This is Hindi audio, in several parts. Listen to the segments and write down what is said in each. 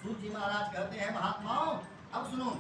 सूत जी महाराज कहते हैं महात्माओं, अब सुनो।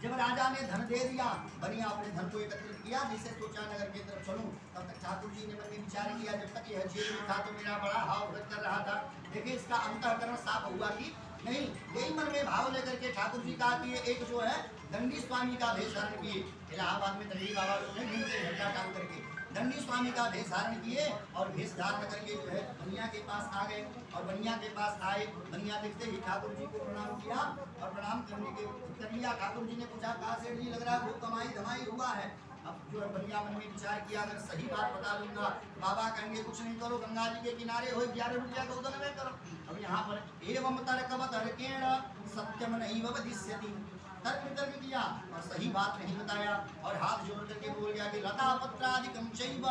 जब राजा ने धन दे दिया, बनिया अपने धन को एकत्रित किया, जिसे सोचा नगर की तरफ चलूं, तब तक ठाकुर जी ने मन में विचार किया, जब तक यह जेल में था तो मेरा बड़ा हाव व्रत कर रहा था। देखिए इसका अंतःकरण साफ हुआ कि नहीं। यही मन में भाव लेकर के ठाकुर जी कहा कि एक जो है दंडी स्वामी का भेष धारण किए। इलाहाबाद में दंडी बाबा ने घूमते झंडा टांग करके दंडी स्वामी का भेष धारण किए और भेष धारण करके जो है बनिया के पास आ गए। और बनिया के पास आए, बनिया देखते ही ठाकुर जी को प्रणाम किया और प्रणाम करने के कर लिया। ठाकुर जी ने पूछा, कहा सेठ जी, लग रहा है वो कमाई धमाई हुआ है। अब जो है बनिया मन में विचार किया, अगर सही बात बता दूंगा बाबा कहेंगे कुछ नहीं करो, गंगा जी के किनारे हो 11 रुपया का उदल में करो। अब यहाँ पर एवं तर्क तर्केण सत्यम नहीं वदिष्यति, तर्क वितर्क किया और सही बात नहीं बताया और हाथ जोड़ करके बोल गया कि लता पत्रादिकम चैव।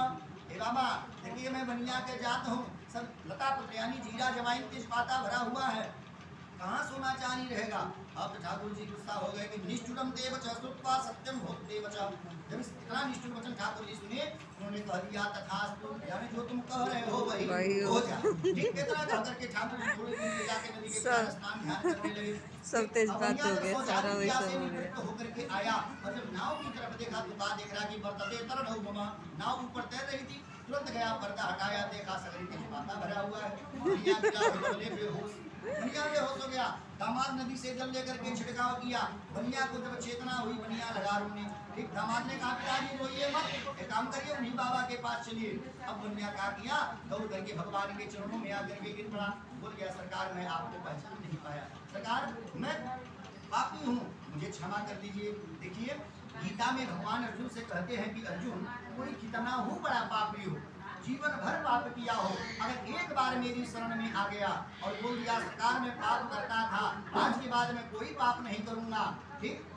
हे बाबा देखिए मैं बनिया के जात हूँ, सब लता पत्र यानी जीरा जमाइन तेजपाता भरा हुआ है, कहाँ सोना चांदी रहेगा। अब तो ठाकुर जी गुस्सा हो गए कि निष्ठुरम देव च श्रुत्वा सत्यम भोग देव च। जब इतना निष्ठुर वचन ठाकुर जी सुने, उन्होंने कह दिया तथास्तु, यानी जो तुम कह रहे हो वही हो जा। ठीक इतना कह करके ठाकुर जी थोड़ी दूर ले जाके नदी के किनारे स्नान ध्यान करने लगे। सब तेजपात हो गए, सारा वही सब हो गया। होकर के आया और जब नाव की तरफ देखा तो बात देख रहा कि बरतते तरढ़ ममा, नाव ऊपर तैर रही थी। तुरंत गया, पर्दा हटाया, देखा सगरी तेजपाता भरा हुआ है। बनिया बेहोश हो गया। दामाद नदी से जल लेकर के छिड़काव किया। बनिया को जब चेतना हुई, बनिया लगा रोने। ठीक दामाद ने कहा पिताजी रोइए मत, एक काम करिए उन्हीं बाबा के पास चलिए। अब बनिया क्या किया, दौड़ करके भगवान के चरणों में आकर के गिर पड़ा। बोल गया सरकार मैं आपको पहचान नहीं पाया, सरकार मैं पापी हूँ, मुझे क्षमा कर दीजिए। देखिए गीता में भगवान अर्जुन से कहते हैं कि अर्जुन कोई कितना हो बड़ा पापी हो, जीवन भर पाप किया हो, अगर एक बार मेरी शरण में आ गया और बोल दिया सरकार में पाप करता था, आज के बाद मैं कोई पाप नहीं करूंगा, ठीक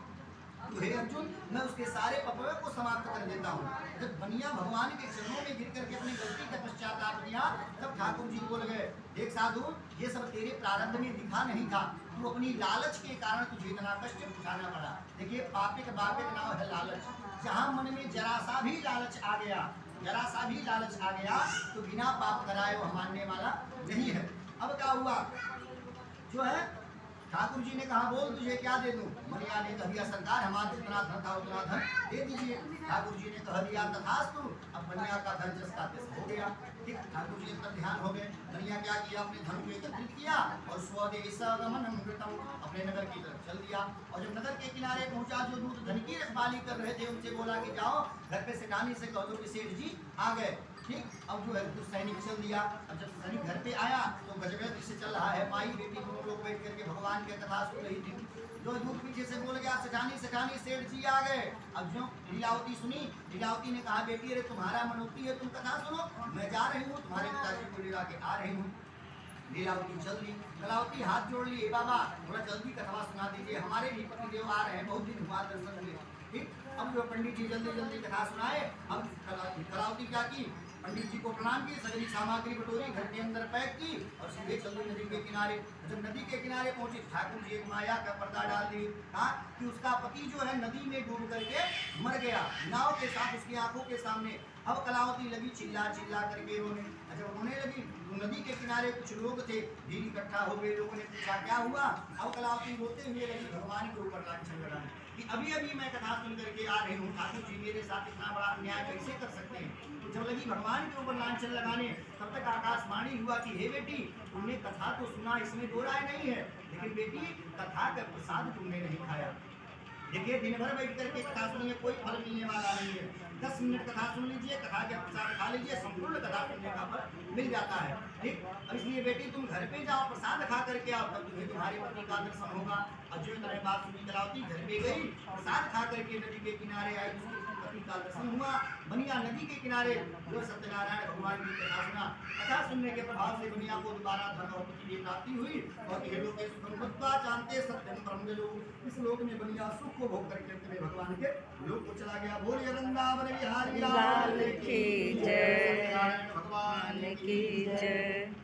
तो हे अर्जुन मैं उसके सारे पापों को समाप्त कर देता हूँ। जब बनिया भगवान के चरणों में गिर करके अपनी गलती का पश्चाताप किया, तब ठाकुर जी बोल गए, देख साधु ये सब तेरे प्रारब्ध में लिखा नहीं था, तू अपनी लालच के कारण तुझे इतना कष्ट उठाना पड़ा। देखिए पापिक बापिक नाम है लालच। जहाँ मन में जरा सा भी लालच आ गया, जरा सा भी लालच आ गया तो बिना पाप कराए वो मानने वाला नहीं है। अब क्या हुआ, जो है ठाकुर जी ने कहा बोल तुझे क्या दे दूं। बनिया ने कह दिया सरकार हमारा जितना धन था उतना धन दे दीजिए। ठाकुर जी ने कह दिया तथास्तु। अब बनिया का धन जस का तस हो गया। ठीक ठाकुर जी पर ध्यान हो गए। बनिया क्या किया, अपने धन को एकत्रित किया और स्वदेशगमनम कृतम, अपने नगर की तरफ चल दिया। और जब नगर के किनारे पहुंचा, जो दूत धन की रखवाली कर रहे थे उनसे बोला कि जाओ घर पे सेठानी से कह दो कि सेठ जी आ गए। ठीक अब जो है तो सैनिक चल दिया। अब जब सैनिक घर पे आया तो गजबे से चल रहा है, माई बेटी दोनों लोग बैठ करके भगवान के कथा सुन रही थी। जो दूध पीछे से बोल गया सेठानी सेठानी सेठ जी आ गए। अब जो लीलावती सुनी, लीलावती ने कहा बेटी अरे तुम्हारा मनोती है, तुम कथा सुनो, मैं जा रही हूँ तुम्हारे पिताजी को लेकर के आ रही हूँ। लीलावती चल दी। कलावती हाथ जोड़ ली, बाबा थोड़ा जल्दी कथा सुना दीजिए, हमारे भी पति देव आ रहे हैं, बहुत दिन हुआ दर्शन हुए। ठीक अब जो पंडित जी जल्दी जल्दी कथा सुनाए। अब कलावती क्या की, पंडित जी को प्रणाम की, सगली सामग्री बटोरी, घर के अंदर पैक की और सीधे चल दी नदी के किनारे। जब नदी के किनारे पहुंची, ठाकुर जी एक माया का पर्दा डाल दी। कहा कि उसका पति जो है नदी में डूब करके मर गया, नाव के साथ उसकी आंखों के सामने। अब कलावती लगी चिल्ला चिल्ला करके रोने। जब रोने लगी तो नदी के किनारे कुछ लोग थे, भीड़ इकट्ठा हो गए। लोगों ने पूछा क्या हुआ। अब कलावती रोते हुए लगी भगवान के ऊपर लांछन लगाने कि अभी अभी मैं कथा सुन करके आ रही हूँ, ठाकुर जी मेरे साथ इतना बड़ा अन्याय कैसे कर सकते हैं। तो जब लगी भगवान के ऊपर लांछन लगाने, तब तक आकाशवाणी हुआ कि हे बेटी तुमने कथा तो सुना, इसमें दो राय नहीं है, लेकिन बेटी कथा का प्रसाद तुमने नहीं खाया। देखिए दिन भर बैठ करके कथा सुनिए, कोई फल मिलने वाला नहीं है। 10 मिनट कथा सुन लीजिए, कथा के प्रसाद खा लीजिए, संपूर्ण कथा सुनने का फल मिल जाता है। ठीक और इसलिए बेटी तुम घर पे जाओ, प्रसाद खा करके आओ, तब तुम्हें तुम्हारे पति का दर्शन होगा। अजय तरह बात सुनी, कलावती घर पे गई, प्रसाद खा करके नदी के किनारे आई, पति का दर्शन हुआ। बनिया नदी के किनारे जो सत्यनारायण भगवान की कथा सुना। कथा सुनने के प्रभाव से बनिया को दोबारा धन और पति की प्राप्ति हुई और ये लोग जानते सत्यम ब्रह्म लोग, इस लोक में बनिया सुख को भोग करके भगवान के लोक को चला गया। बोलिए वृंदावन बिहारी लाल की जय, भगवान की जय।